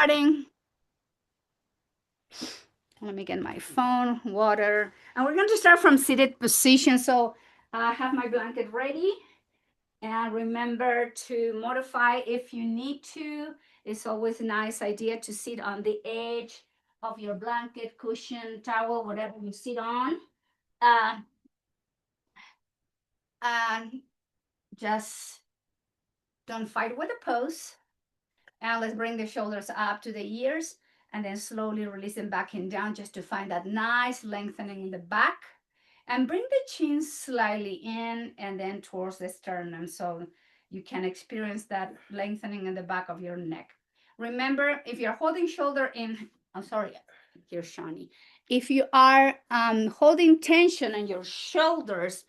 starting. Let me get my phone, water. And we're going to start from seated position. So I have my blanket ready. And remember to modify if you need to. It's always a nice idea to sit on the edge of your blanket, cushion, towel, whatever you sit on. Uh, and just don't fight with the pose. And let's bring the shoulders up to the ears and then slowly release them back and down just to find that nice lengthening in the back. And bring the chin slightly in and then towards the sternum so you can experience that lengthening in the back of your neck. Remember, if you're holding shoulder in, I'm sorry, here's Shani. If you are holding tension in your shoulders,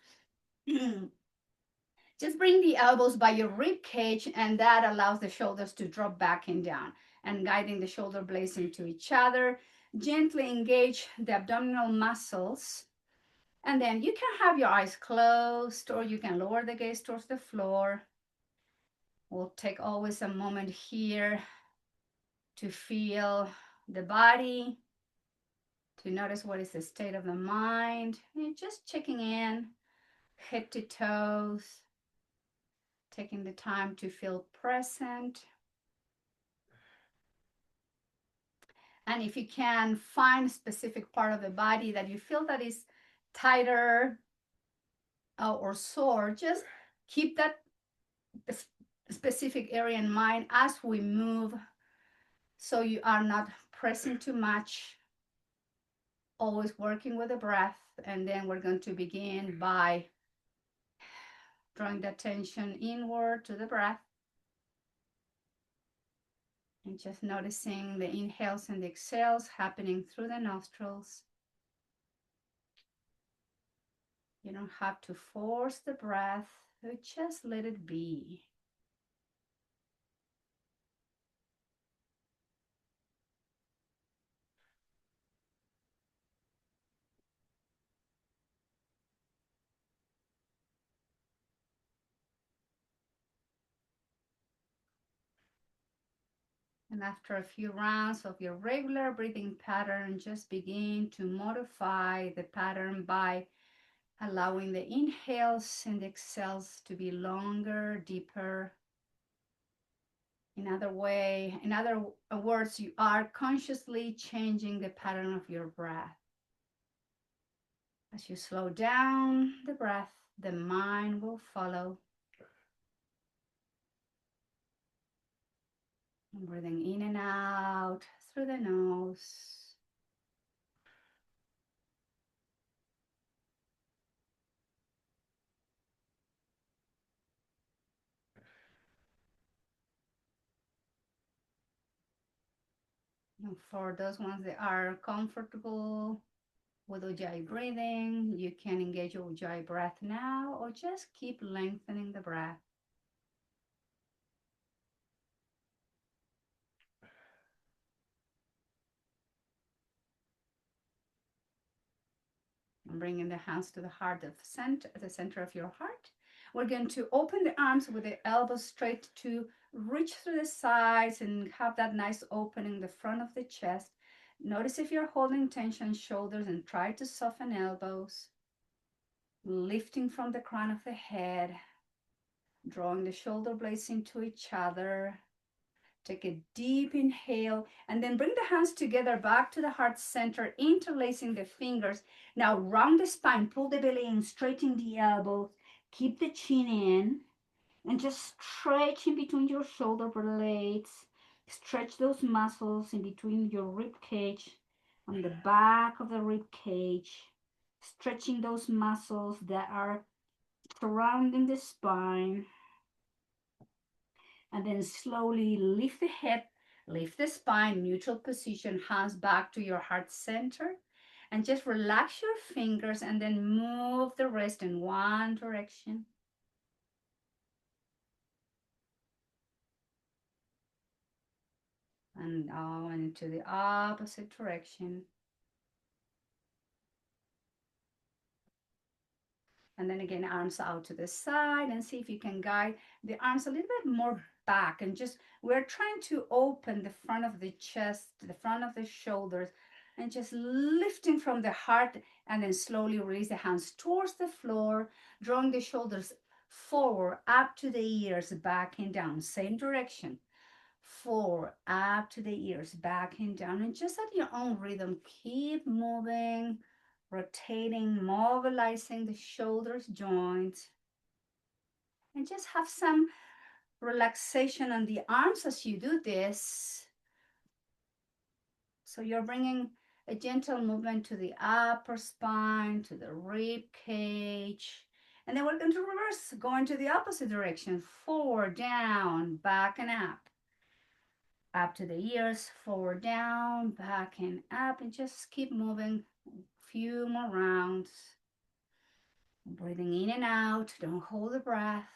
just bring the elbows by your rib cage, and that allows the shoulders to drop back and down and guiding the shoulder blades into each other. Gently engage the abdominal muscles. And then you can have your eyes closed or you can lower the gaze towards the floor. We'll take always a moment here to feel the body, to notice what is the state of the mind. And just checking in, head to toes, taking the time to feel present. And if you can find a specific part of the body that you feel that is tighter or sore, just keep that specific area in mind as we move so you are not pressing too much, always working with the breath. And then we're going to begin by drawing the attention inward to the breath and just noticing the inhales and the exhales happening through the nostrils. You don't have to force the breath, just let it be. And after a few rounds of your regular breathing pattern, just begin to modify the pattern by allowing the inhales and the exhales to be longer, deeper. In other words, you are consciously changing the pattern of your breath. As you slow down the breath, the mind will follow. And breathing in and out through the nose. And for those ones that are comfortable with Ujjayi breathing, you can engage your Ujjayi breath now or just keep lengthening the breath. And bringing the hands to the heart of the center of your heart. We're going to open the arms with the elbows straight to reach through the sides and have that nice opening in the front of the chest. Notice if you're holding tension shoulders and try to soften elbows. Lifting from the crown of the head, drawing the shoulder blades into each other. Take a deep inhale and then bring the hands together back to the heart center, interlacing the fingers. Now round the spine, pull the belly in, straighten the elbows, keep the chin in, and just stretch in between your shoulder blades. Stretch those muscles in between your rib cage, on the back of the rib cage, stretching those muscles that are surrounding the spine. And then slowly lift the head, lift the spine, neutral position, hands back to your heart center. And just relax your fingers and then move the wrist in one direction. And on into the opposite direction. And then again, arms out to the side and see if you can guide the arms a little bit more back, and just we're trying to open the front of the chest, the front of the shoulders, and just lifting from the heart, and then slowly release the hands towards the floor, drawing the shoulders forward up to the ears, back and down, same direction. Forward up to the ears, back and down, and just at your own rhythm, keep moving, rotating, mobilizing the shoulders, joints, and just have some relaxation on the arms as you do this. So you're bringing a gentle movement to the upper spine, to the rib cage. And then we're going to reverse, going to the opposite direction, forward, down, back and up to the ears, forward, down, back and up, and just keep moving a few more rounds. Breathing in and out, don't hold the breath.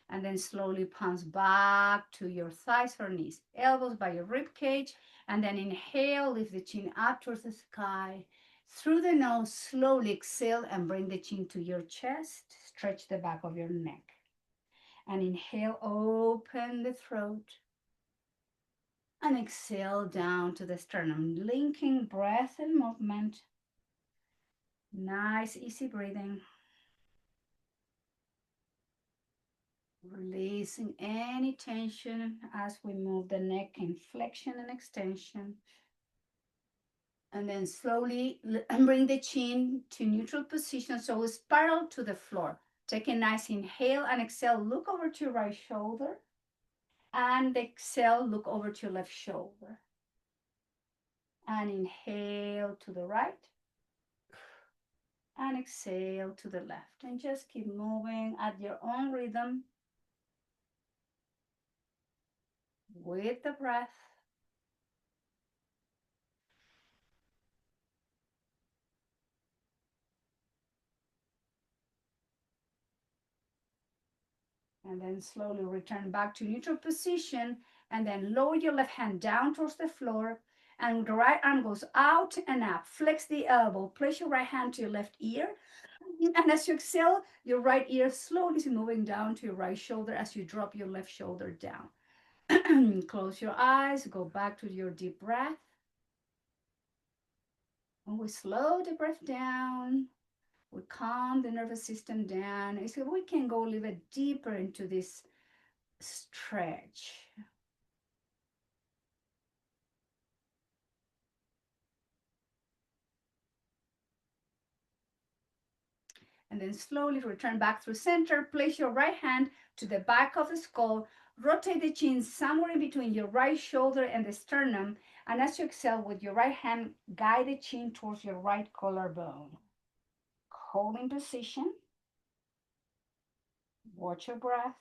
And then slowly palms back to your thighs or knees, elbows by your rib cage, and then inhale, lift the chin up towards the sky. Through the nose, slowly exhale and bring the chin to your chest, stretch the back of your neck. And inhale, open the throat. And exhale down to the sternum, linking breath and movement. Nice, easy breathing. Releasing any tension as we move the neck in flexion and extension. And then slowly bring the chin to neutral position, so spiral to the floor. Take a nice inhale and exhale. Look over to your right shoulder. And exhale, look over to your left shoulder. And inhale to the right. And exhale to the left. And just keep moving at your own rhythm with the breath. And then slowly return back to neutral position, and then lower your left hand down towards the floor, and the right arm goes out and up. Flex the elbow, place your right hand to your left ear, and as you exhale, your right ear slowly is moving down to your right shoulder as you drop your left shoulder down. Close your eyes, go back to your deep breath. And we slow the breath down. We calm the nervous system down. So we can go a little bit deeper into this stretch. And then slowly return back through center. Place your right hand to the back of the skull. Rotate the chin somewhere in between your right shoulder and the sternum. And as you exhale with your right hand, guide the chin towards your right collarbone. Holding position. Watch your breath.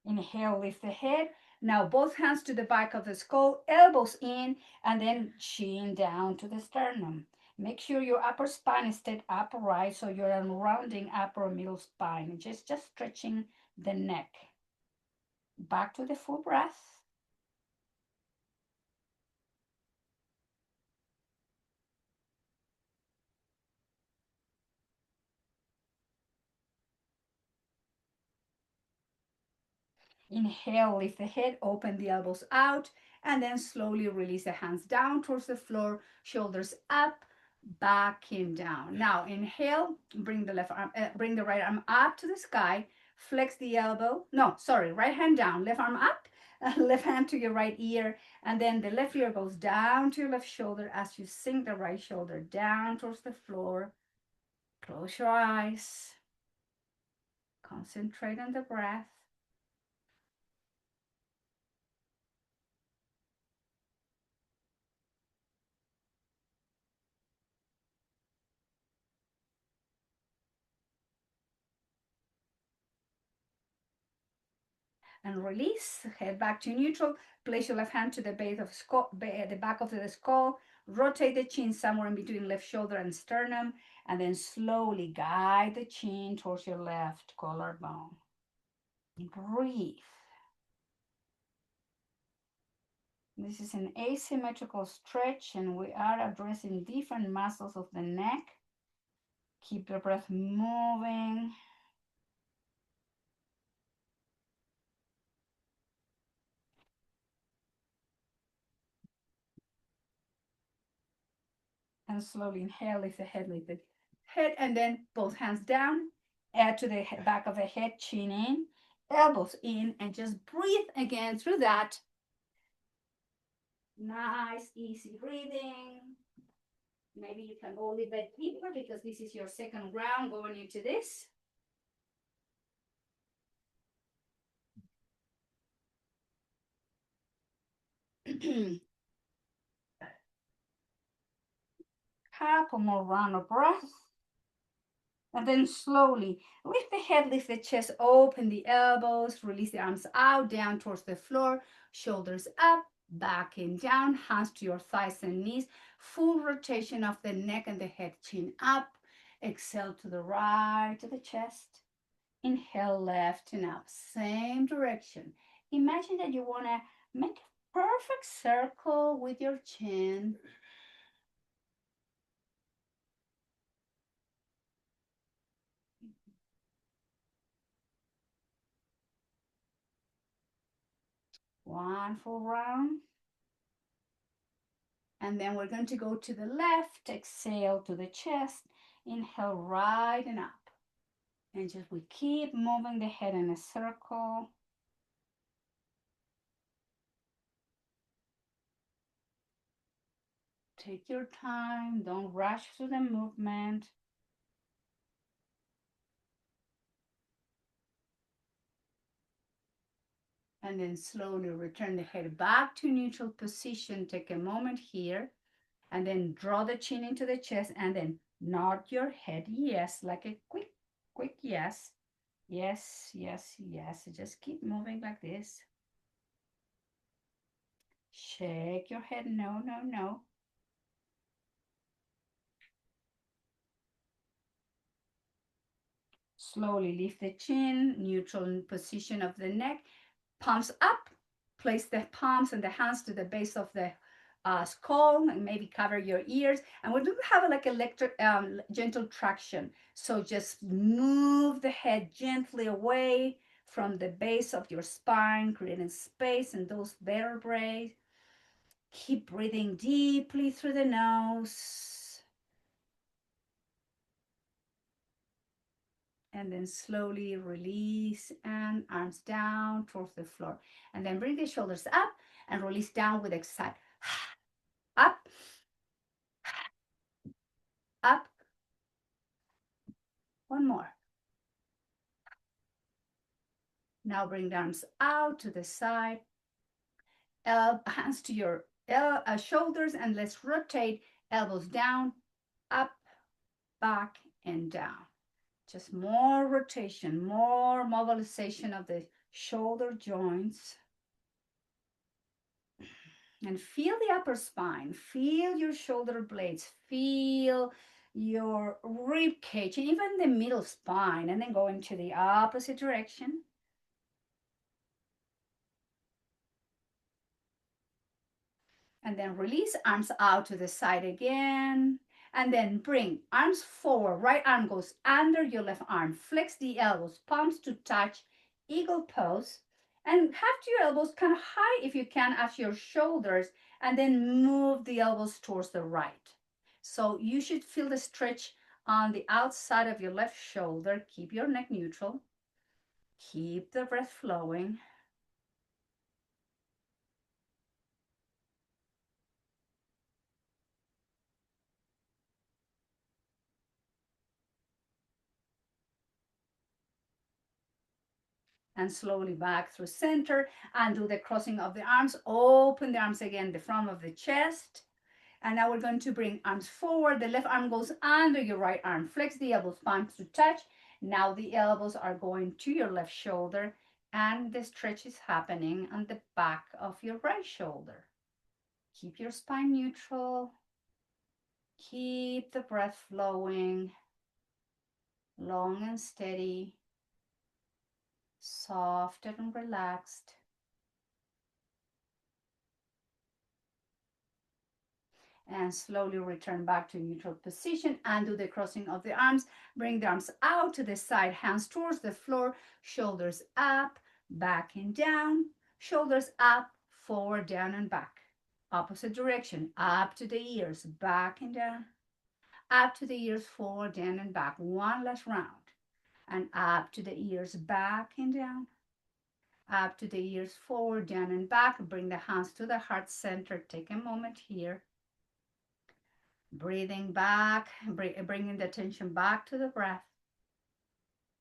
Inhale, lift the head. Now both hands to the back of the skull, elbows in, and then chin down to the sternum. Make sure your upper spine is stayed upright, so you're unrounding upper middle spine, and just stretching the neck. Back to the full breath. Inhale, lift the head, open the elbows out, and then slowly release the hands down towards the floor, shoulders up, back and down. Now inhale, bring the bring the right arm up to the sky, flex the elbow. No, sorry, right hand down, left arm up, left hand to your right ear, and then the left ear goes down to your left shoulder as you sink the right shoulder down towards the floor. Close your eyes. Concentrate on the breath. And release. Head back to neutral. Place your left hand to the base of the back of the skull. Rotate the chin somewhere in between left shoulder and sternum, and then slowly guide the chin towards your left collarbone. Breathe. This is an asymmetrical stretch, and we are addressing different muscles of the neck. Keep the breath moving. And slowly inhale, lift the head, and then both hands down. Add to the back of the head, chin in, elbows in, and just breathe again through that. Nice, easy breathing. Maybe you can go a little bit deeper because this is your second round going into this. Couple more round of breath. And then slowly lift the head, lift the chest, open the elbows, release the arms out, down towards the floor, shoulders up, back and down, hands to your thighs and knees, full rotation of the neck and the head, chin up. Exhale to the right, to the chest. Inhale, left and up, same direction. Imagine that you want to make a perfect circle with your chin. One full round. And then we're going to go to the left, exhale to the chest, inhale right and up. And just we keep moving the head in a circle. Take your time, don't rush through the movement. And then slowly return the head back to neutral position. Take a moment here. And then draw the chin into the chest and then nod your head yes, like a quick yes. Yes, yes, yes. Just keep moving like this. Shake your head, no, no, no. Slowly lift the chin, neutral position of the neck, palms up. Place the palms and the hands to the base of the skull and maybe cover your ears. And we do have like electric, gentle traction. So just move the head gently away from the base of your spine, creating space in those vertebrae. Keep breathing deeply through the nose. And then slowly release and arms down towards the floor. And then bring the shoulders up and release down with exhale. Up, up. One more. Now bring the arms out to the side. Hands to your shoulders and let's rotate. Elbows down, up, back, and down. Just more rotation, more mobilization of the shoulder joints. And feel the upper spine, feel your shoulder blades, feel your rib cage, and even the middle spine, and then go into the opposite direction. And then release, arms out to the side again. And then bring arms forward, right arm goes under your left arm. Flex the elbows, palms to touch, eagle pose. And have your elbows kind of high if you can as your shoulders, and then move the elbows towards the right. So you should feel the stretch on the outside of your left shoulder. Keep your neck neutral. Keep the breath flowing. And slowly back through center and do the crossing of the arms. Open the arms again, the front of the chest. And now we're going to bring arms forward. The left arm goes under your right arm. Flex the elbows, palms to touch. Now the elbows are going to your left shoulder and the stretch is happening on the back of your right shoulder. Keep your spine neutral. Keep the breath flowing, long and steady, soft and relaxed. And slowly return back to neutral position and do the crossing of the arms. Bring the arms out to the side, hands towards the floor, shoulders up, back and down, shoulders up, forward, down and back. Opposite direction, up to the ears, back and down, up to the ears, forward, down and back. One last round. And up to the ears, back and down, up to the ears, forward, down and back. Bring the hands to the heart center. Take a moment here. Breathing back, bringing the attention back to the breath.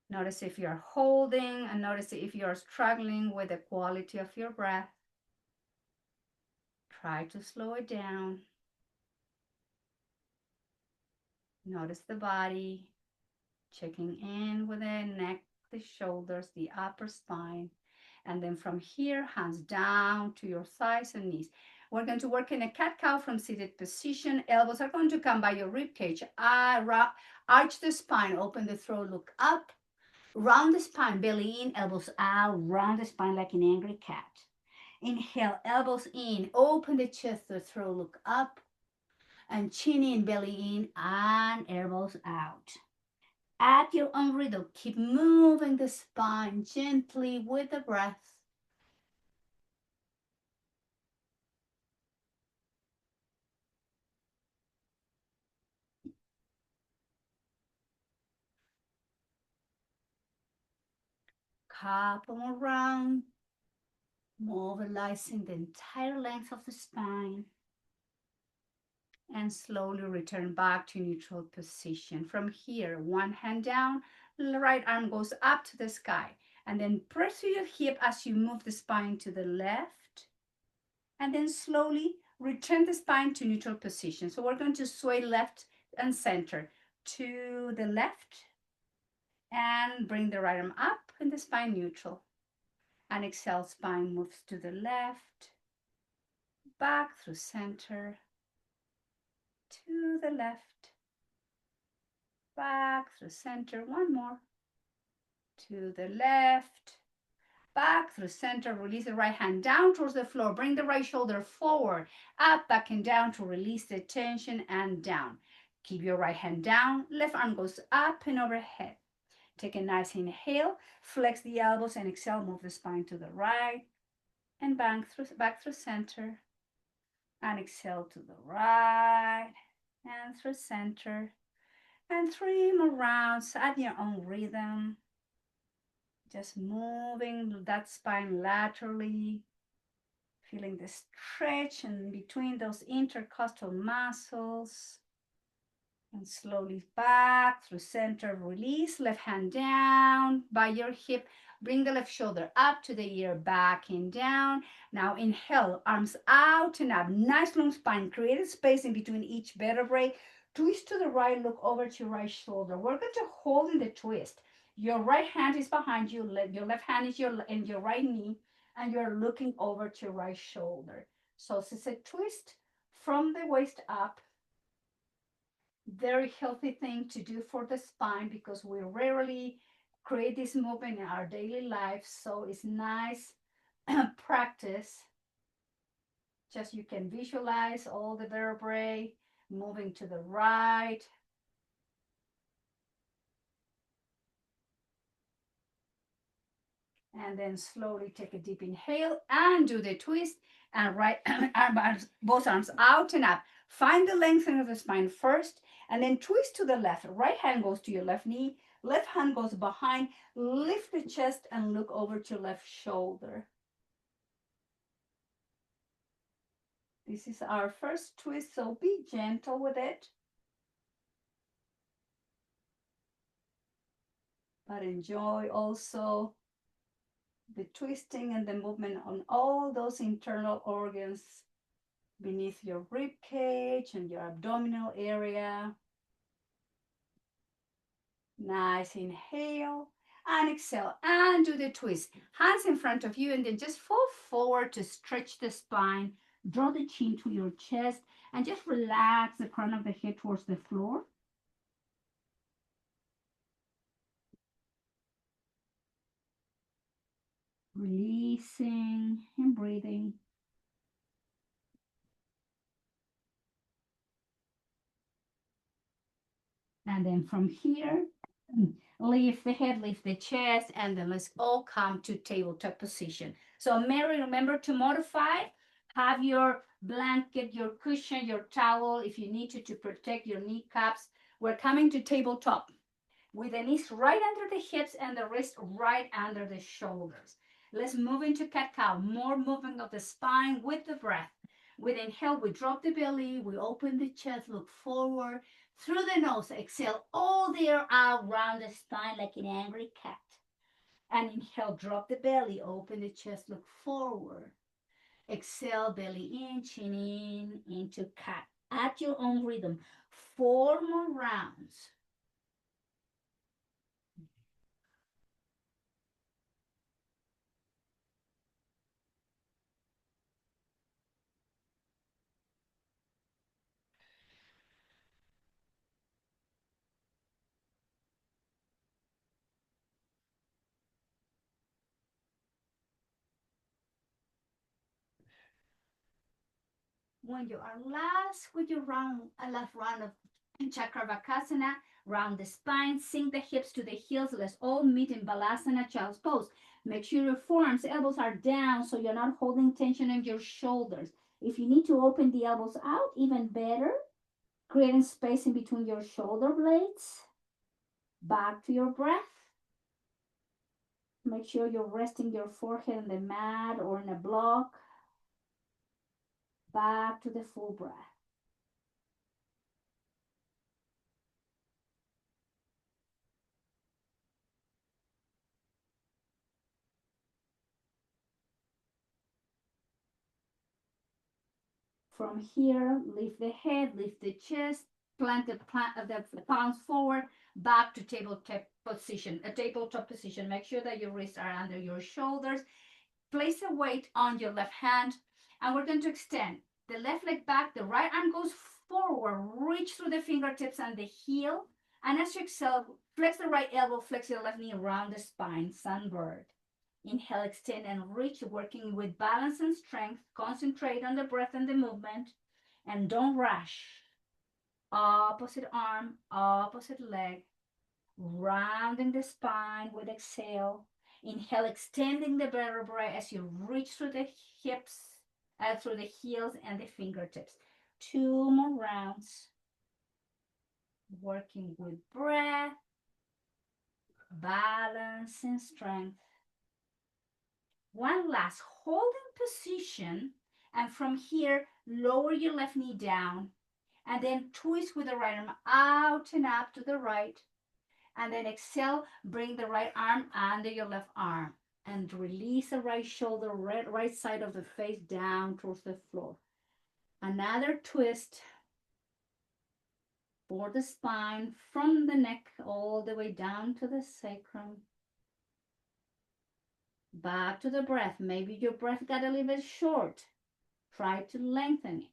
Notice if you're holding and notice if you're struggling with the quality of your breath. Try to slow it down. Notice the body, checking in with the neck, the shoulders, the upper spine. And then from here, hands down to your thighs and knees. We're going to work in a cat-cow from seated position. Elbows are going to come by your rib cage. Arch the spine, open the throat, look up. Round the spine, belly in, elbows out. Round the spine like an angry cat. Inhale, elbows in, open the chest, the throat, look up. And chin in, belly in, and elbows out. At your own rhythm, keep moving the spine gently with the breath. Couple more round, mobilizing the entire length of the spine. And slowly return back to neutral position. From here, one hand down, the right arm goes up to the sky. And then press to your hip as you move the spine to the left. And then slowly return the spine to neutral position. So we're going to sway left and center to the left. And bring the right arm up and the spine neutral. And exhale, spine moves to the left, back through center, to the left, back through center. One more. To the left, back through center. Release the right hand down towards the floor. Bring the right shoulder forward, up, back, and down to release the tension and down. Keep your right hand down. Left arm goes up and overhead. Take a nice inhale. Flex the elbows and exhale. Move the spine to the right and back through center. And exhale to the right and through center. And 3 more rounds at your own rhythm. Just moving that spine laterally, feeling the stretch in between those intercostal muscles. And slowly back through center, release, left hand down by your hip. Bring the left shoulder up to the ear, back and down. Now inhale, arms out and up. Nice long spine. Create a space in between each vertebrae. Twist to the right, look over to your right shoulder. We're going to hold in the twist. Your right hand is behind you. Your left hand is in your right knee. And you're looking over to your right shoulder. So this is a twist from the waist up. Very healthy thing to do for the spine because we rarely create this movement in our daily life. So it's nice practice. Just you can visualize all the vertebrae moving to the right. And then slowly take a deep inhale and do the twist and right arm, both arms out and up. Find the lengthening of the spine first and then twist to the left. Right hand goes to your left knee, left hand goes behind. Lift the chest and look over to left shoulder. This is our first twist, so be gentle with it. But enjoy also the twisting and the movement on all those internal organs beneath your rib cage and your abdominal area. Nice inhale and exhale and do the twist. Hands in front of you and then just fall forward to stretch the spine. Draw the chin to your chest and just relax the crown of the head towards the floor. Releasing and breathing. And then from here, lift the head, lift the chest, and then let's all come to tabletop position. So Mary, remember to modify. Have your blanket, your cushion, your towel, if you need to protect your kneecaps. We're coming to tabletop with the knees right under the hips and the wrist right under the shoulders. Let's move into cat-cow. More movement of the spine with the breath. With inhale, we drop the belly, we open the chest, look forward. Through the nose, exhale all the air out around the spine like an angry cat. And inhale, drop the belly, open the chest, look forward. Exhale, belly in, chin in, into cat. At your own rhythm. 4 more rounds. When you are last with your last round of Chakravakasana, round the spine, sink the hips to the heels. Let's all meet in Balasana, Child's Pose. Make sure your forearms, elbows are down so you're not holding tension in your shoulders. If you need to open the elbows out, even better. Creating space in between your shoulder blades. Back to your breath. Make sure you're resting your forehead on the mat or in a block. Back to the full breath. From here, lift the head, lift the chest, plant the palms forward, back to tabletop position. A tabletop position. Make sure that your wrists are under your shoulders. Place a weight on your left hand, and we're going to extend the left leg back. The right arm goes forward. Reach through the fingertips and the heel. And as you exhale, flex the right elbow, flex your left knee around the spine, sunbird. Inhale, extend, and reach, working with balance and strength. Concentrate on the breath and the movement, and don't rush. Opposite arm, opposite leg, rounding the spine with exhale. Inhale, extending the vertebrae as you reach through the hips, through the heels and the fingertips. 2 more rounds. Working with breath, balance, and strength. One last holding position, and from here lower your left knee down, and then twist with the right arm out and up to the right, and then exhale, bring the right arm under your left arm, and release the right shoulder, right side of the face down towards the floor. Another twist for the spine, from the neck all the way down to the sacrum. Back to the breath. Maybe your breath got a little bit short. Try to lengthen it.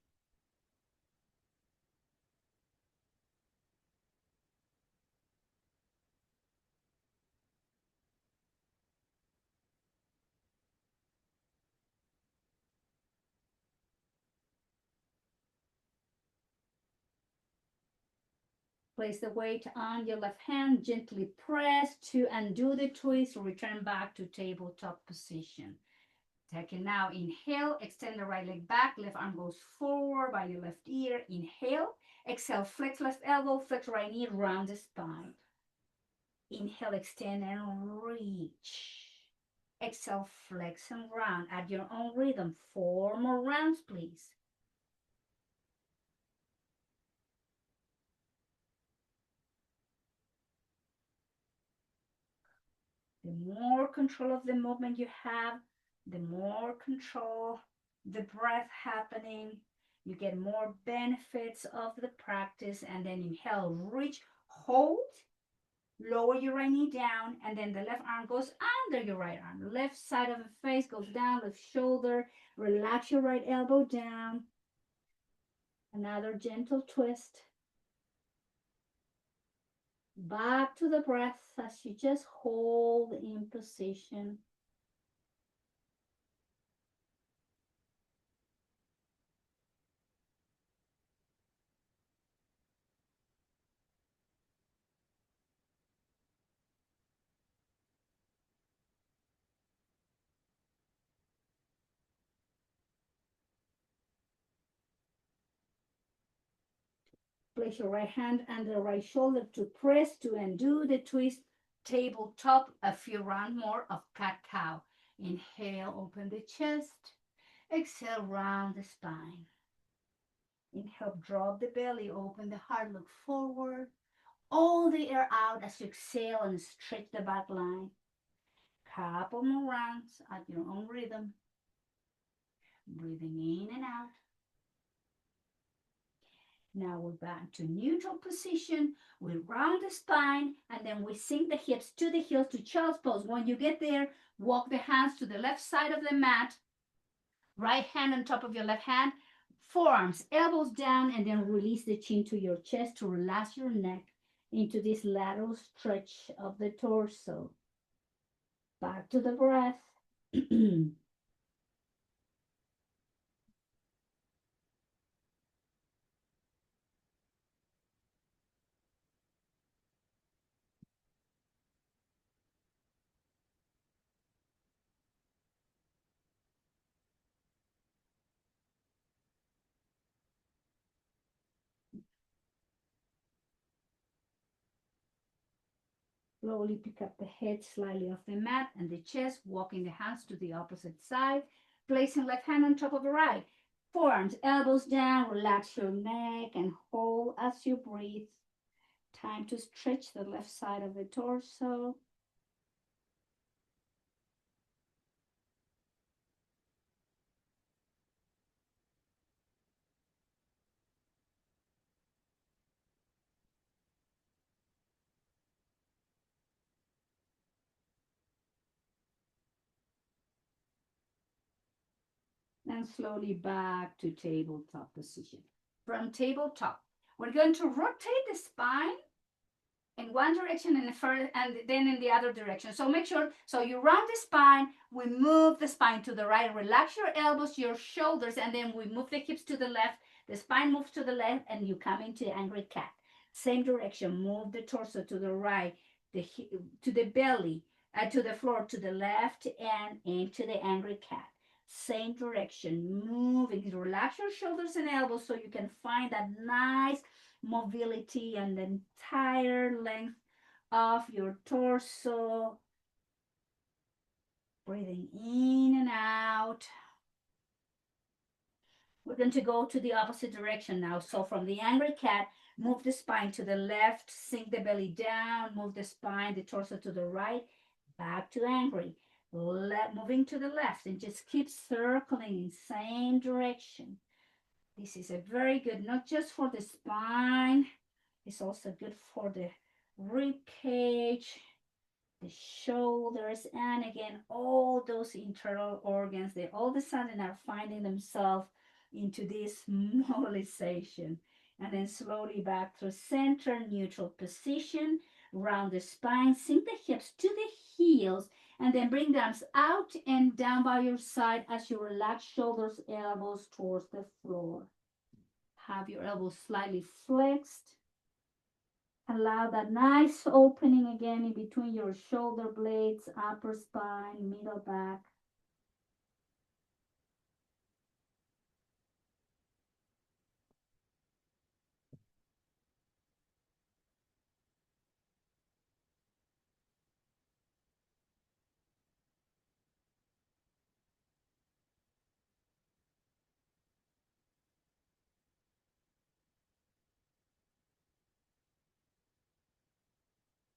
Place the weight on your left hand, gently press to undo the twist, return back to tabletop position. Taking now, inhale, extend the right leg back, left arm goes forward by your left ear. Inhale, exhale, flex left elbow, flex right knee, round the spine. Inhale, extend and reach. Exhale, flex and round at your own rhythm. 4 more rounds, please. The more control of the movement you have, the more control the breath happening. You get more benefits of the practice. And then inhale, reach, hold, lower your right knee down, and then the left arm goes under your right arm. Left side of the face goes down, left shoulder. Relax your right elbow down. Another gentle twist. Back to the breath as you just hold in position. Place your right hand under the right shoulder to press to undo the twist. Tabletop, a few rounds more of cat-cow. Inhale, open the chest. Exhale, round the spine. Inhale, drop the belly, open the heart, look forward. All the air out as you exhale and stretch the back line. Couple more rounds at your own rhythm. Breathing in and out. Now we're back to neutral position. We round the spine and then we sink the hips to the heels to child's pose. When you get there, walk the hands to the left side of the mat. Right hand on top of your left hand. Forearms, elbows down, and then release the chin to your chest to relax your neck into this lateral stretch of the torso. Back to the breath. Slowly pick up the head slightly off the mat and the chest, walking the hands to the opposite side, placing left hand on top of the right. Forearms, elbows down, relax your neck and hold as you breathe. Time to stretch the left side of the torso. And slowly back to tabletop position. From tabletop, we're going to rotate the spine in one direction and then in the other direction. So make sure, so you round the spine, we move the spine to the right, relax your elbows, your shoulders, and then we move the hips to the left, the spine moves to the left, and you come into angry cat. Same direction, move the torso to the right, to the belly, to the floor, to the left, and into the angry cat. Same direction, moving, relax your shoulders and elbows so you can find that nice mobility and the entire length of your torso. Breathing in and out. We're going to go to the opposite direction now. So from the angry cat, move the spine to the left, sink the belly down, move the spine, the torso to the right, back to angry. Moving to the left and just keep circling in same direction. This is a very good, not just for the spine, it's also good for the rib cage, the shoulders, and again, all those internal organs, they all of a sudden are finding themselves into this mobilization. And then slowly back to center, neutral position, round the spine, sink the hips to the heels, and then bring the arms out and down by your side as you relax shoulders, elbows towards the floor. Have your elbows slightly flexed. Allow that nice opening again in between your shoulder blades, upper spine, middle back.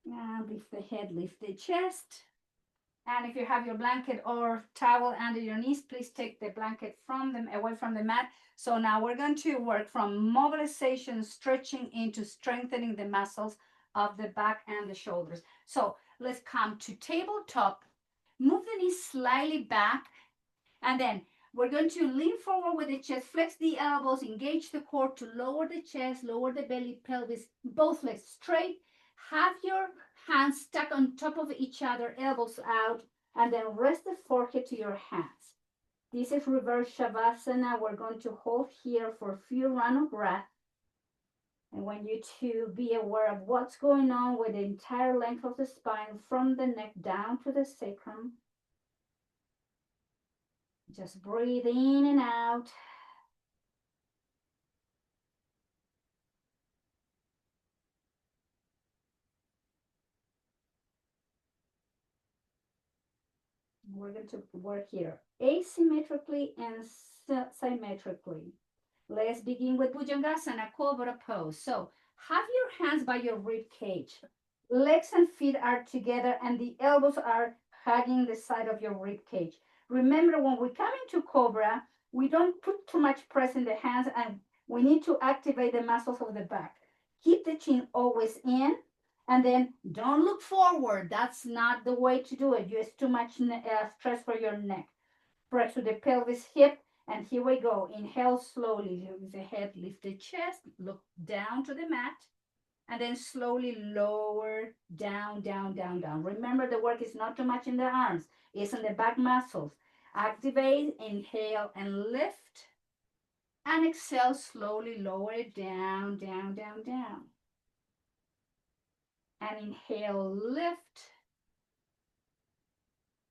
And lift the head, lift the chest. And if you have your blanket or towel under your knees, please take the blanket away from the mat. So now we're going to work from mobilization, stretching into strengthening the muscles of the back and the shoulders. So let's come to tabletop. Move the knees slightly back. And then we're going to lean forward with the chest, flex the elbows, engage the core to lower the chest, lower the belly, pelvis, both legs straight. Have your hands stuck on top of each other, elbows out, and then rest the forehead to your hands. This is reverse Shavasana. We're going to hold here for a few rounds of breath. I want you to be aware of what's going on with the entire length of the spine from the neck down to the sacrum. Just breathe in and out. we're going to work here asymmetrically and symmetrically. Let's begin with Bhujangasana, Cobra pose. So have your hands by your rib cage. Legs and feet are together and the elbows are hugging the side of your rib cage. Remember, when we come into Cobra, we don't put too much press in the hands and we need to activate the muscles of the back. Keep the chin always in and then don't look forward. That's not the way to do it. It's too much stress for your neck. Press to the pelvis, hip, and here we go. Inhale slowly, lift the head, lift the chest, look down to the mat, and then slowly lower, down, down, down, down. Remember, the work is not too much in the arms, it's in the back muscles. Activate, inhale, and lift. And exhale, slowly lower it down, down, down, down. And inhale, lift.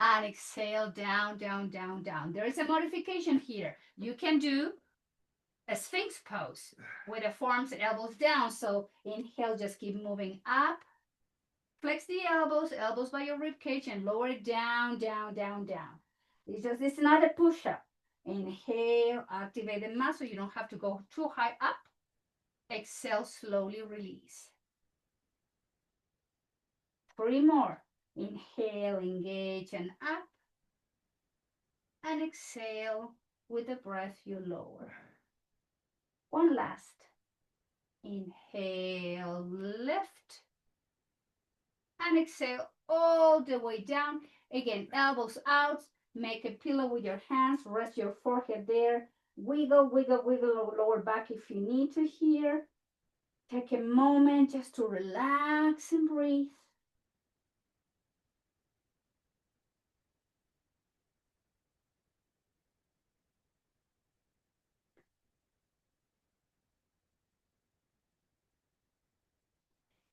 And exhale, down, down, down, down. There is a modification here. You can do a Sphinx pose with the forearms and elbows down. So inhale, just keep moving up. Flex the elbows, elbows by your rib cage, and lower it down, down, down, down. It's not a push-up. Inhale, activate the muscle. You don't have to go too high up. Exhale, slowly release. 3 more. Inhale, engage, and up. And exhale, with the breath, you lower. One last. Inhale, lift. And exhale all the way down. Again, elbows out. Make a pillow with your hands. Rest your forehead there. Wiggle, wiggle, wiggle lower back if you need to here. Take a moment just to relax and breathe.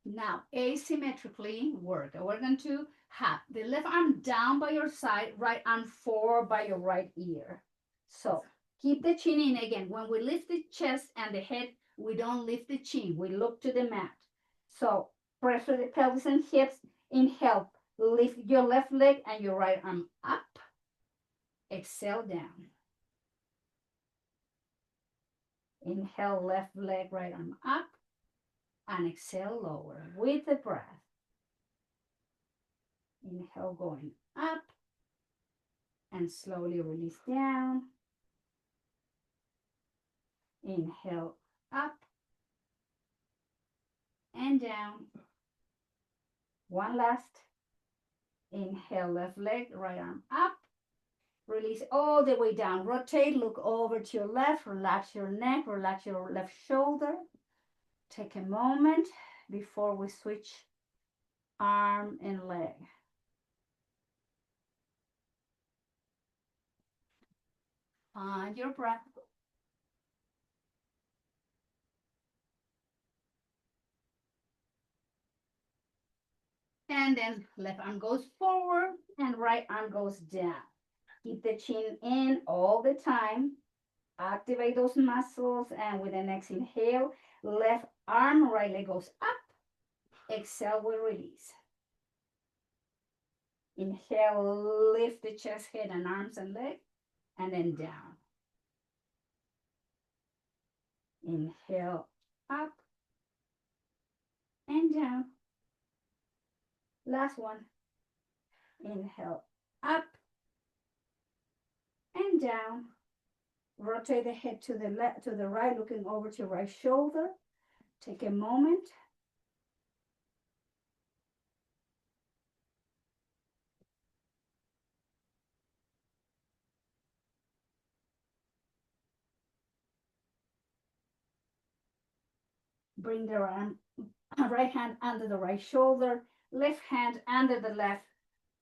Now, asymmetrically work. We're going to have the left arm down by your side, right arm forward by your right ear. So keep the chin in again. When we lift the chest and the head, we don't lift the chin. We look to the mat. So press with the pelvis and hips. Inhale, lift your left leg and your right arm up. Exhale down. Inhale, left leg, right arm up. And exhale, lower with the breath. Inhale, going up. And slowly release down. Inhale, up. And down. One last. Inhale, left leg, right arm up. Release all the way down. Rotate, look over to your left. Relax your neck, relax your left shoulder. Take a moment before we switch arm and leg. Find your breath. And then left arm goes forward and right arm goes down. Keep the chin in all the time. Activate those muscles, and with the next inhale, left arm, right leg goes up. Exhale, we release. Inhale, lift the chest, head, and arms and leg, and then down. Inhale, up and down. Last one. Inhale, up and down. Rotate the head to the left, to the right, looking over to your right shoulder. Take a moment. Bring the right hand under the right shoulder, left hand under the left.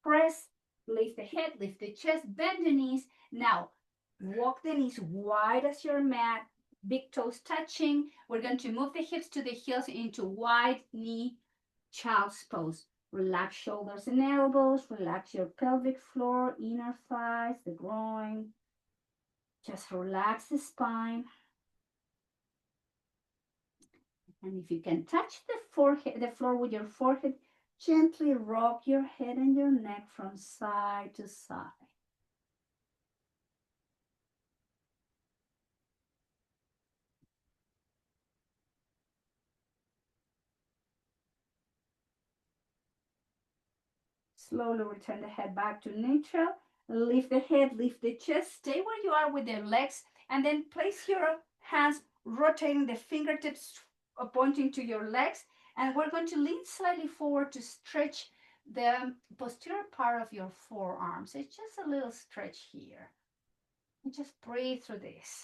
Press, lift the head, lift the chest, bend the knees. Now, walk the knees wide as your mat, big toes touching. We're going to move the hips to the heels into wide knee child's pose. Relax shoulders and elbows, relax your pelvic floor, inner thighs, the groin. Just relax the spine. And if you can touch the forehead, the floor with your forehead, Gently rock your head and your neck from side to side. Slowly return the head back to neutral. Lift the head, lift the chest. Stay where you are with the legs, and then place your hands rotating the fingertips pointing to your legs. And we're going to lean slightly forward to stretch the posterior part of your forearms. It's just a little stretch here. And just breathe through this.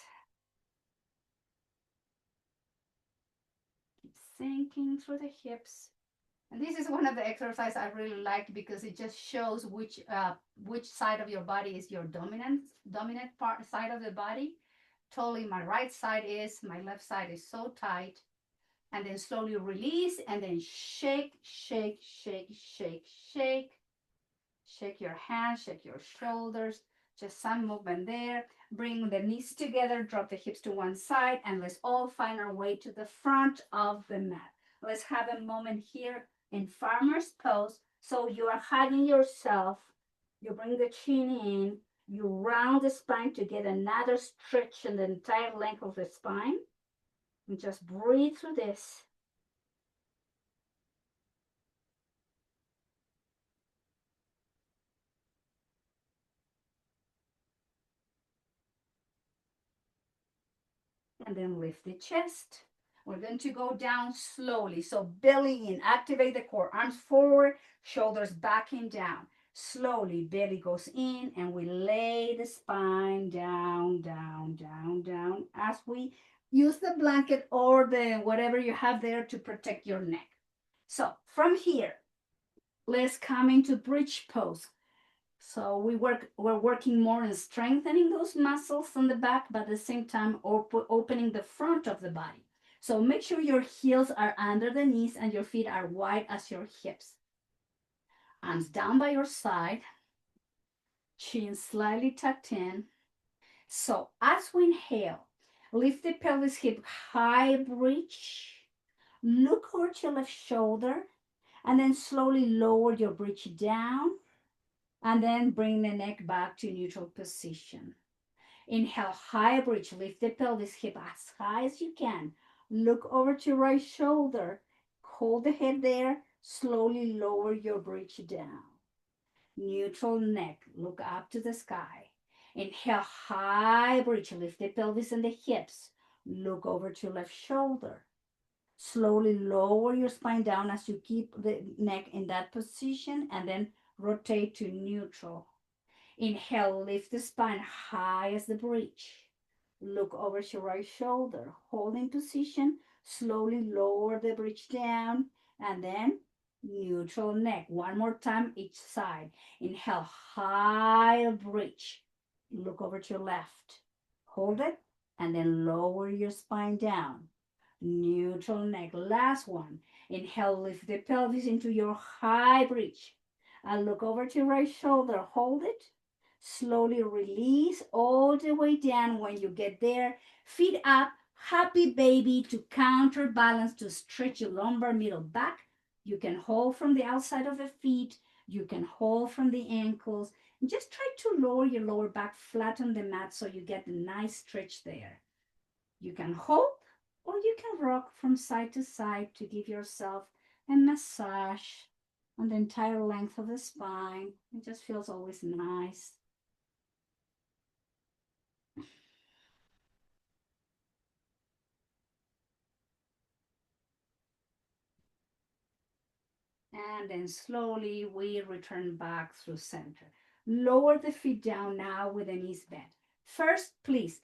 Keep sinking through the hips. And this is one of the exercises I really like because it just shows which side of your body is your dominant part side of the body. Totally, my right side is, my left side is so tight. And then slowly release and then shake, shake, shake, shake, shake. Shake your hands, shake your shoulders. Just some movement there. Bring the knees together, drop the hips to one side, and let's all find our way to the front of the mat. Let's have a moment here in farmer's pose. So you are hugging yourself. You bring the chin in. You round the spine to get another stretch in the entire length of the spine. And just breathe through this. And then lift the chest. We're going to go down slowly. So belly in, activate the core, arms forward, shoulders back and down. Slowly, belly goes in and we lay the spine down, down, down, down as we use the blanket or the whatever you have there to protect your neck. So from here, let's come into bridge pose. So we're working more on strengthening those muscles on the back, but at the same time opening the front of the body. So make sure your heels are under the knees and your feet are wide as your hips. Arms down by your side, chin slightly tucked in. So as we inhale, lift the pelvis, hip high bridge. Look over to your left shoulder and then slowly lower your bridge down and then bring the neck back to neutral position. Inhale, high bridge, lift the pelvis, hip as high as you can. Look over to right shoulder, hold the head there, slowly lower your bridge down. Neutral neck, look up to the sky. Inhale, high bridge, lift the pelvis and the hips. Look over to left shoulder. Slowly lower your spine down as you keep the neck in that position and then rotate to neutral. Inhale, lift the spine high as the bridge. Look over your right shoulder. Hold in position. Slowly lower the bridge down and then neutral neck. One more time each side. Inhale, high bridge. Look over to your left. Hold it and then lower your spine down. Neutral neck. Last one. Inhale, lift the pelvis into your high bridge. And look over to your right shoulder. Hold it. Slowly release all the way down. When you get there, feet up, happy baby to counterbalance to stretch your lumbar middle back. You can hold from the outside of the feet. You can hold from the ankles. And just try to lower your lower back, flatten the mat so you get a nice stretch there. You can hold or you can rock from side to side to give yourself a massage on the entire length of the spine. It just feels always nice. And then slowly we return back through center. Lower the feet down now with the knees bent. First, please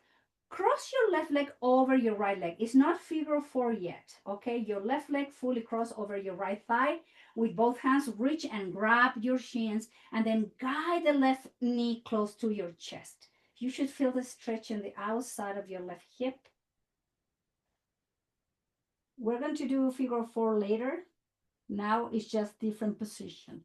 cross your left leg over your right leg. It's not figure four yet, okay? Your left leg fully cross over your right thigh. With both hands, reach and grab your shins and then guide the left knee close to your chest. You should feel the stretch in the outside of your left hip. We're going to do figure four later. Now it's just different position.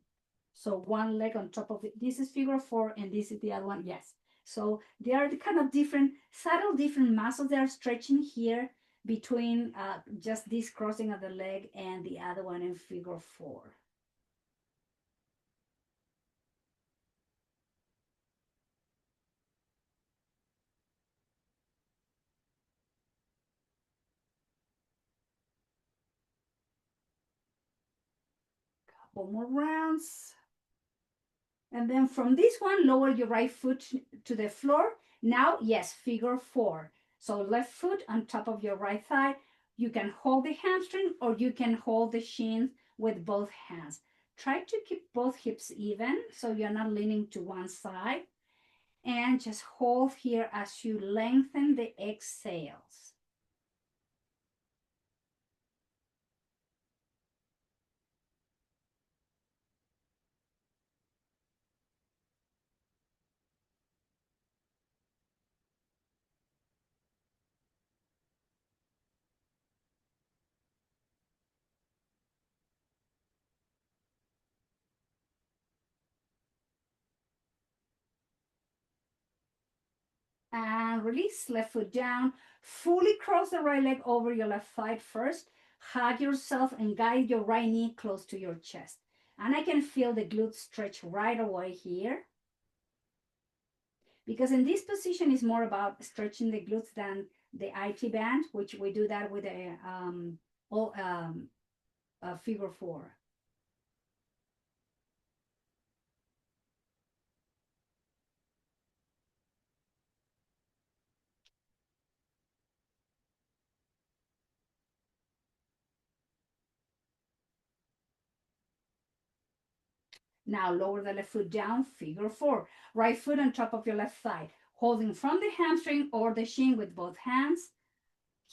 So one leg on top of it. This is figure four and this is the other one. Yes. So they are the kind of different, subtle different muscles that are stretching here between just this crossing of the leg and the other one in figure four. couple more rounds. And then from this one, lower your right foot to the floor. Now, yes, figure 4. So left foot on top of your right thigh. You can hold the hamstring or you can hold the shins with both hands. Try to keep both hips even so you're not leaning to one side. And just hold here as you lengthen the exhales. And release, left foot down. Fully cross the right leg over your left thigh first. Hug yourself and guide your right knee close to your chest. And I can feel the glutes stretch right away here. Because in this position is more about stretching the glutes than the IT band, which we do that with a figure 4. Now lower the left foot down, figure 4. Right foot on top of your left thigh, holding from the hamstring or the shin with both hands.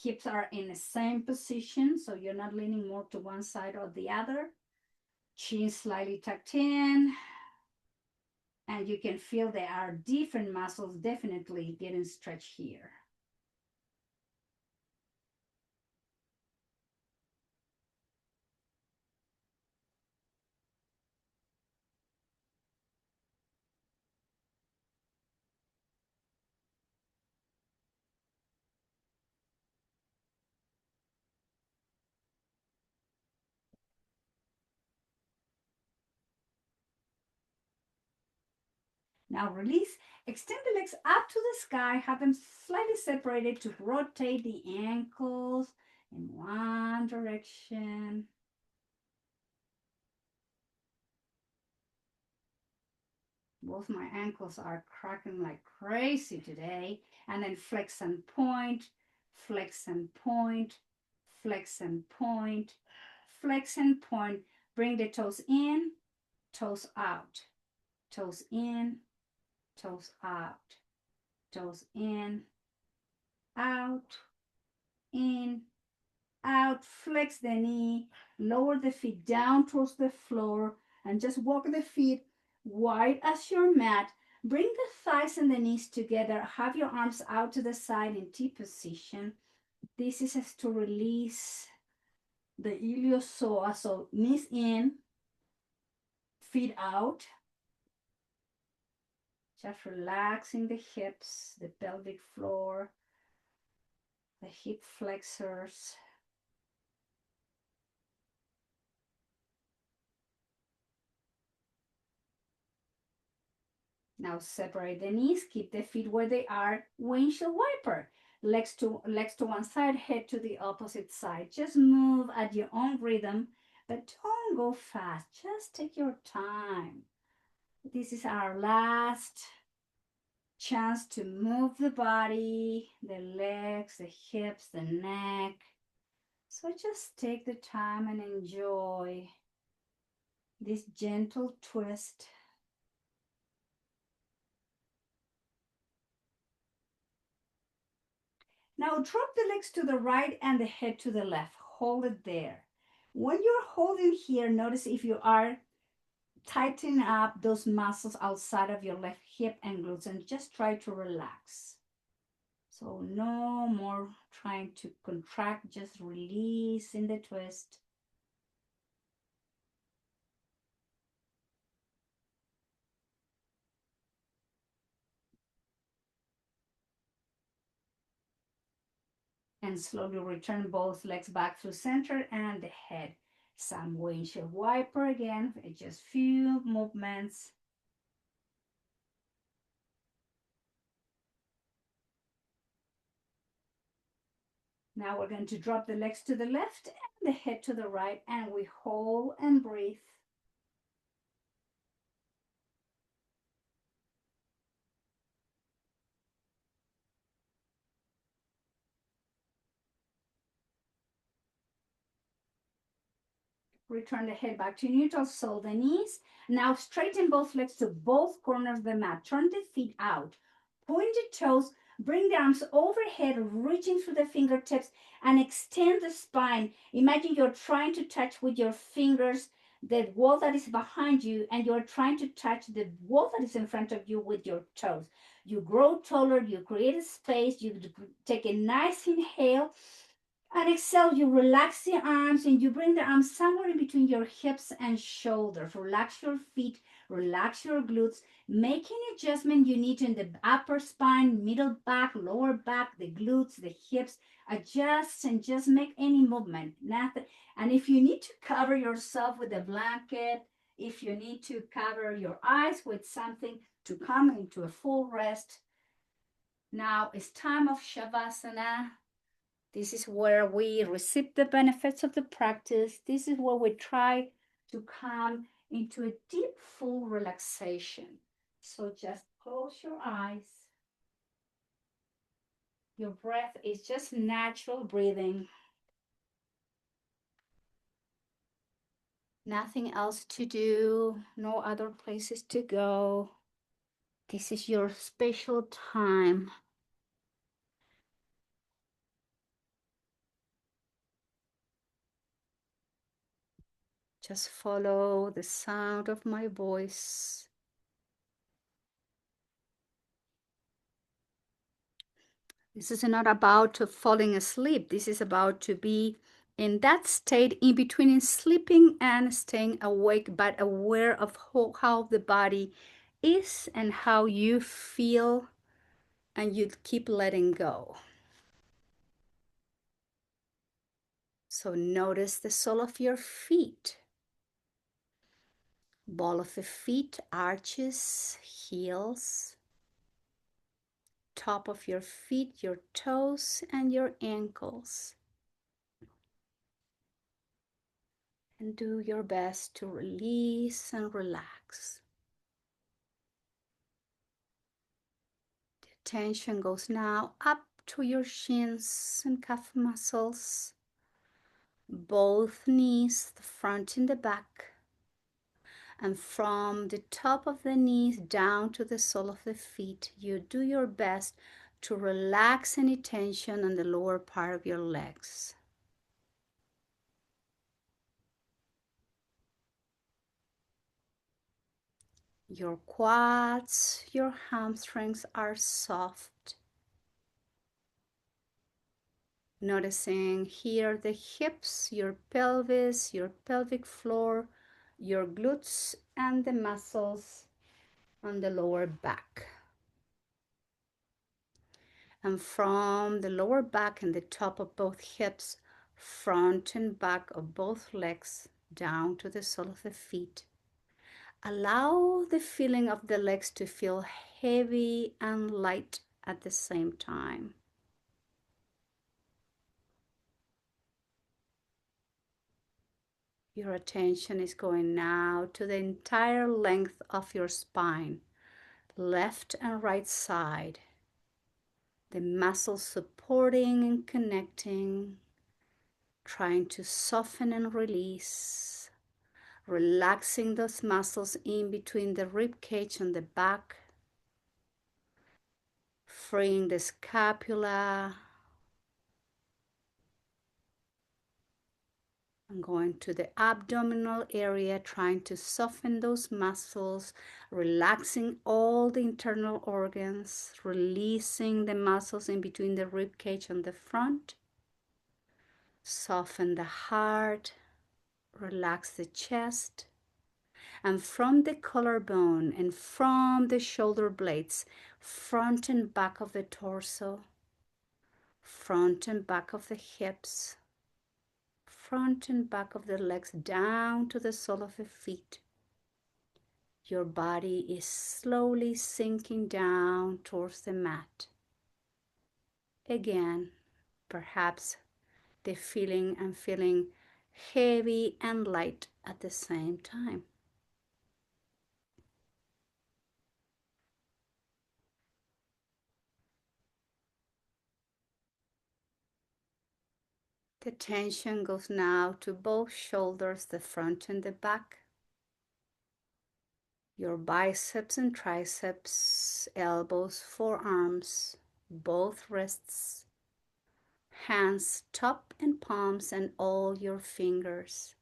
Hips are in the same position, so you're not leaning more to one side or the other. Chin slightly tucked in. And you can feel there are different muscles definitely getting stretched here. Now release, extend the legs up to the sky, have them slightly separated to rotate the ankles in one direction. Both my ankles are cracking like crazy today. And then flex and point, flex and point, flex and point, flex and point. Bring the toes in, toes out, toes in, toes out, toes in, out, in, out. Flex the knee, lower the feet down towards the floor, and just walk the feet wide as your mat. Bring the thighs and the knees together. Have your arms out to the side in T position. This is as to release the iliopsoas. So knees in, feet out. Just relaxing the hips, the pelvic floor, the hip flexors. Now separate the knees, keep the feet where they are, windshield wiper. Legs to one side, head to the opposite side. Just move at your own rhythm, but don't go fast. Just take your time. This is our last chance to move the body, the legs, the hips, the neck. So just take the time and enjoy this gentle twist. Now drop the legs to the right and the head to the left. Hold it there. When you're holding here, notice if you are tightening up those muscles outside of your left hip and glutes, and just try to relax. So no more trying to contract, just release in the twist. And slowly return both legs back through center and the head. Some windshield wiper again, just few movements. Now we're going to drop the legs to the left and the head to the right, and we hold and breathe. Return the head back to neutral. So the knees. Now straighten both legs to both corners of the mat. Turn the feet out. Point the toes. Bring the arms overhead, reaching through the fingertips and extend the spine. Imagine you're trying to touch with your fingers the wall that is behind you, and you're trying to touch the wall that is in front of you with your toes. You grow taller, you create a space, you take a nice inhale and exhale, you relax the arms and you bring the arms somewhere in between your hips and shoulders. Relax your feet, relax your glutes. Make any adjustment you need in the upper spine, middle back, lower back, the glutes, the hips. Adjust and just make any movement. Nothing. And if you need to cover yourself with a blanket, if you need to cover your eyes with something to come into a full rest, now it's time of Shavasana. This is where we receive the benefits of the practice. This is where we try to come into a deep, full relaxation. So just close your eyes. Your breath is just natural breathing. Nothing else to do, no other places to go. This is your special time. Just follow the sound of my voice. This is not about falling asleep. This is about to be in that state in between sleeping and staying awake, but aware of how the body is and how you feel, and you keep letting go. So notice the sole of your feet, ball of the feet, arches, heels, top of your feet, your toes, and your ankles. And do your best to release and relax. The attention goes now up to your shins and calf muscles, both knees, the front and the back, and from the top of the knees down to the sole of the feet. You do your best to relax any tension on the lower part of your legs. Your quads, your hamstrings are soft. Noticing here the hips, your pelvis, your pelvic floor, your glutes, and the muscles on the lower back. And from the lower back and the top of both hips, front and back of both legs, down to the sole of the feet. Allow the feeling of the legs to feel heavy and light at the same time. Your attention is going now to the entire length of your spine, left and right side. The muscles supporting and connecting, trying to soften and release, relaxing those muscles in between the rib cage and the back, freeing the scapula, and going to the abdominal area, trying to soften those muscles, relaxing all the internal organs, releasing the muscles in between the rib cage and the front. Soften the heart, relax the chest, and from the collarbone and from the shoulder blades, front and back of the torso, front and back of the hips, front and back of the legs, down to the sole of the feet. Your body is slowly sinking down towards the mat. Again, perhaps the feeling and feeling heavy and light at the same time. The tension goes now to both shoulders, the front and the back. Your biceps and triceps, elbows, forearms, both wrists, hands, top and palms, and all your fingers.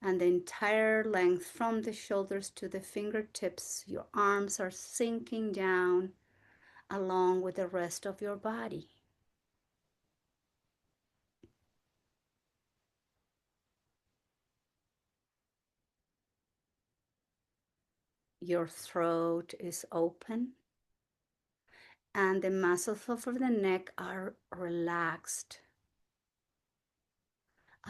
And the entire length from the shoulders to the fingertips, your arms are sinking down along with the rest of your body. Your throat is open and the muscles over the neck are relaxed.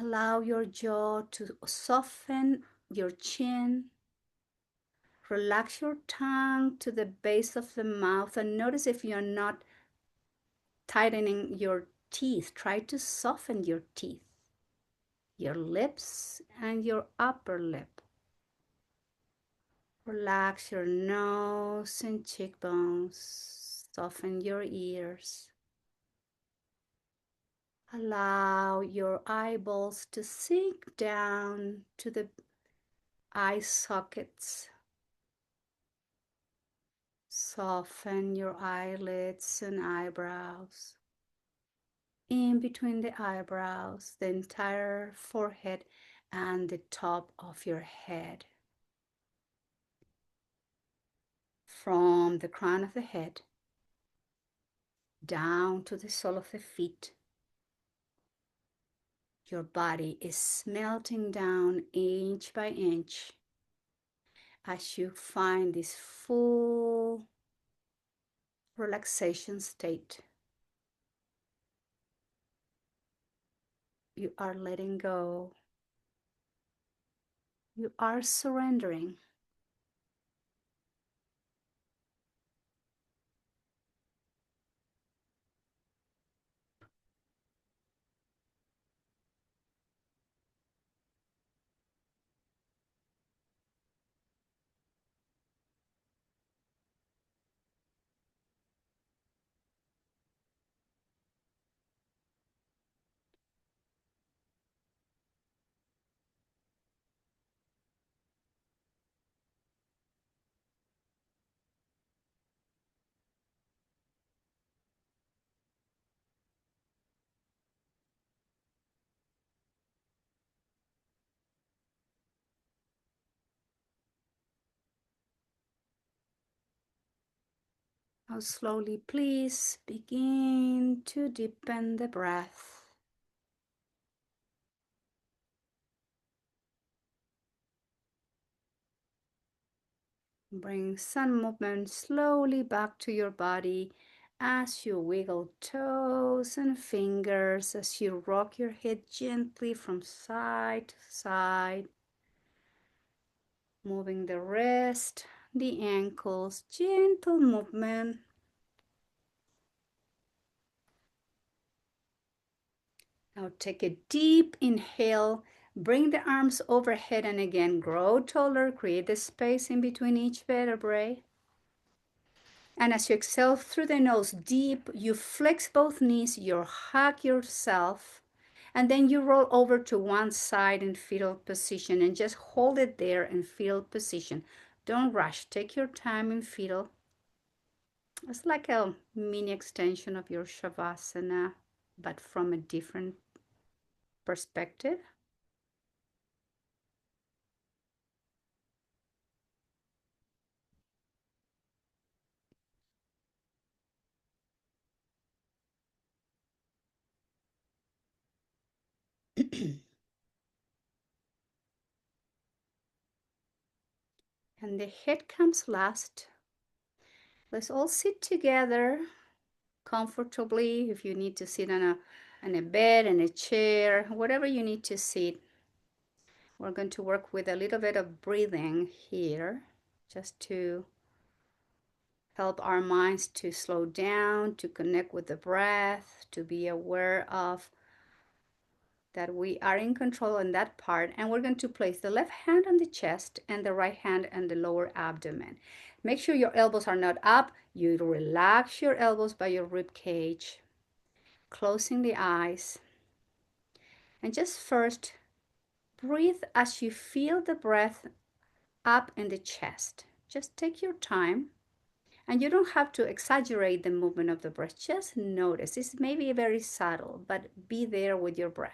Allow your jaw to soften, your chin. Relax your tongue to the base of the mouth and notice if you're not tightening your teeth. Try to soften your teeth, your lips, and your upper lip. Relax your nose and cheekbones. Soften your ears. Allow your eyeballs to sink down to the eye sockets. Soften your eyelids and eyebrows. In between the eyebrows, the entire forehead, and the top of your head. From the crown of the head down to the sole of the feet, your body is melting down inch by inch as you find this full relaxation state. You are letting go. You are surrendering. Now slowly, please begin to deepen the breath. Bring some movement slowly back to your body as you wiggle toes and fingers, as you rock your head gently from side to side, moving the wrist, the ankles, gentle movement. Now take a deep inhale, bring the arms overhead and again grow taller, create the space in between each vertebrae. And as you exhale through the nose deep, you flex both knees, you hug yourself, and then you roll over to one side in fetal position and just hold it there in fetal position. Don't rush, take your time in fetal. It's like a mini extension of your Shavasana, but from a different perspective. And the head comes last. Let's all sit together comfortably. If you need to sit on a bed, in a chair, whatever you need to sit. We're going to work with a little bit of breathing here, just to help our minds to slow down, to connect with the breath, to be aware of that we are in control on that part. And we're going to place the left hand on the chest and the right hand on the lower abdomen. Make sure your elbows are not up. You relax your elbows by your rib cage, closing the eyes. And just first, breathe as you feel the breath up in the chest. Just take your time. And you don't have to exaggerate the movement of the breath. Just notice. It's maybe very subtle, but be there with your breath.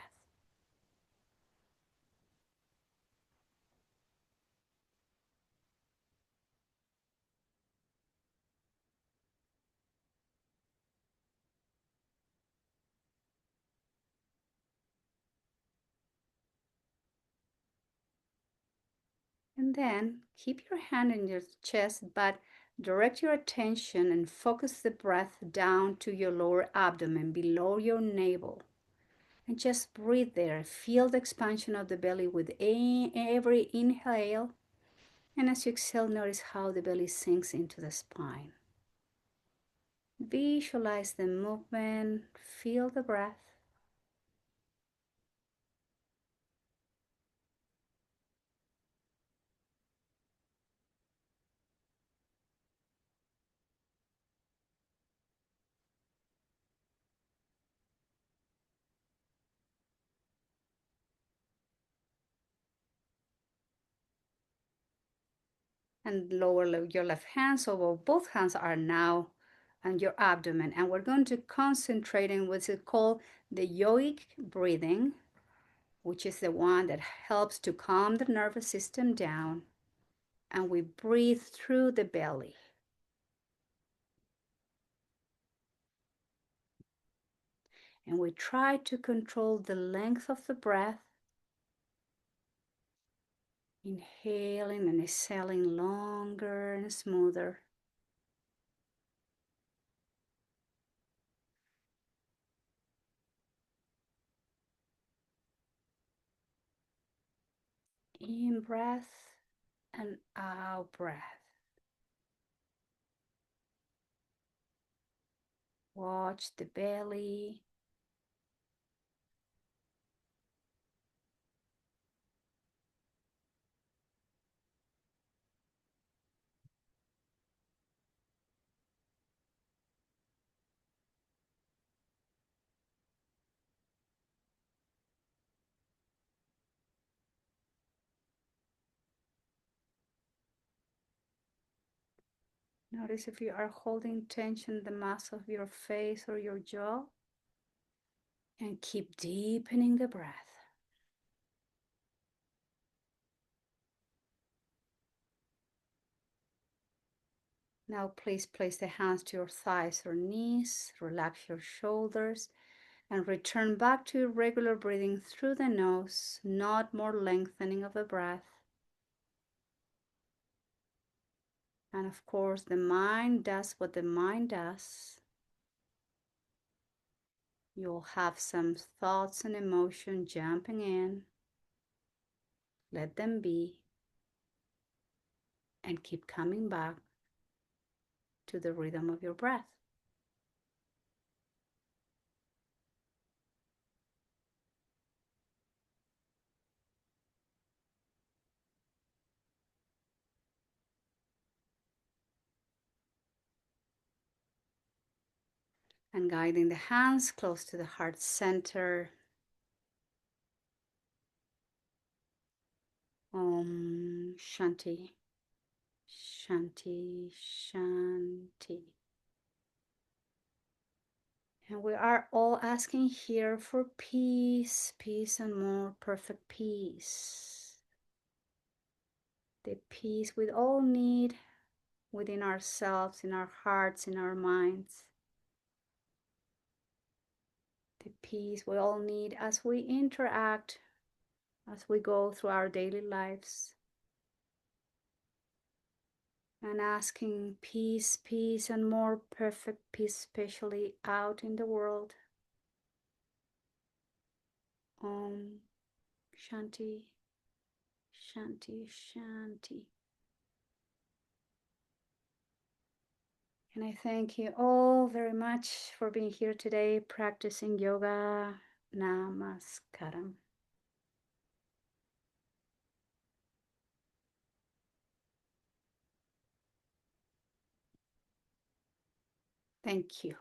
And then keep your hand in your chest, but direct your attention and focus the breath down to your lower abdomen, below your navel. And just breathe there. Feel the expansion of the belly with every inhale. And as you exhale, notice how the belly sinks into the spine. Visualize the movement. Feel the breath. And lower your left hand, so both hands are now on your abdomen, and we're going to concentrate on what's called the yogic breathing, which is the one that helps to calm the nervous system down, and we breathe through the belly. And we try to control the length of the breath, inhaling and exhaling longer and smoother. In breath and out breath. Watch the belly. Notice if you are holding tension the muscle of your face or your jaw. And keep deepening the breath. Now please place the hands to your thighs or knees. Relax your shoulders. And return back to regular breathing through the nose. Not more lengthening of the breath. And of course, the mind does what the mind does. You'll have some thoughts and emotion jumping in. Let them be. And keep coming back to the rhythm of your breath. And guiding the hands close to the heart center. Om Shanti, Shanti, Shanti. And we are all asking here for peace, peace and more perfect peace. The peace we all need within ourselves, in our hearts, in our minds. The peace we all need as we interact, as we go through our daily lives. And asking peace, peace, and more perfect peace, especially out in the world. Om Shanti, Shanti, Shanti. And I thank you all very much for being here today, practicing yoga. Namaskaram. Thank you.